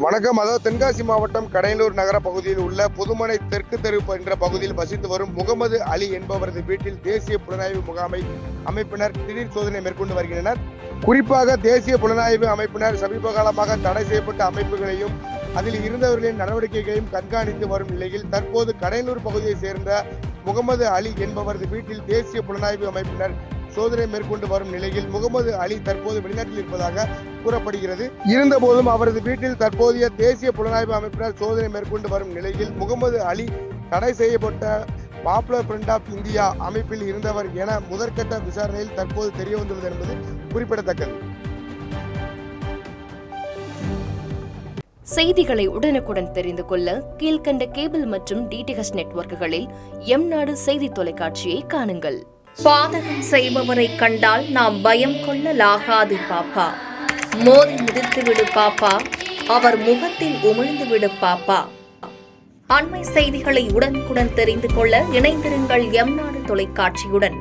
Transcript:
வணக்கம். அதாவது தென்காசி மாவட்டம் கடையனூர் நகர பகுதியில் உள்ள புதுமனை தெற்கு தெரு என்ற பகுதியில் வசித்து வரும் முகமது அலி என்பவரது வீட்டில் தேசிய புலனாய்வு முகாமை அமைப்பினர் திடீர் சோதனை மேற்கொண்டு வருகின்றனர். குறிப்பாக தேசிய புலனாய்வு அமைப்பினர் சமீப காலமாக தடை செய்யப்பட்ட அமைப்புகளையும் அதில் இருந்தவர்களின் நடவடிக்கைகளையும் கண்காணித்து வரும் நிலையில் தற்போது கடையனூர் பகுதியை சேர்ந்த முகமது அலி என்பவரது வீட்டில் தேசிய புலனாய்வு அமைப்பினர் சோதனை மேற்கொண்டு வரும் நிலையில் முகமது அலி தற்போது வெளிநாட்டில் இருப்பதாக கூறப்படுகிறது. இருந்தபோதும் அவரது வீட்டில் தற்போதைய தேசிய புலனாய்வு அமைப்பினர் சோதனை மேற்கொண்டு வரும் நிலையில் முகமது அலி தடை செய்யப்பட்ட பாப்புலர் ஃப்ரண்ட் ஆஃப் இந்தியா அமைப்பில் இருந்தவர் என முதற்கட்ட விசாரணையில் தற்போது தெரியவந்துள்ளது என்பது குறிப்பிடத்தக்கது. செய்திகளை உடனுக்குடன் தெரிந்து கொள்ள கீழ்கண்ட கேபிள் மற்றும் டிடிஎச் நெட்வொர்க்குகளில் எம்நாடு செய்தி தொலைக்காட்சியை காணுங்கள். பாதகம் செய்பவரை கண்டால் நாம் பயம் கொள்ளலாகாது பாப்பா. மோதி மிதித்து விடு பாப்பா, அவர் முகத்தில் உமிழ்ந்து விடு பாப்பா. அண்மை செய்திகளை உடனுக்குடன் தெரிந்து கொள்ள இணைந்திருங்கள் எம்நாடு தொலைக்காட்சியுடன்.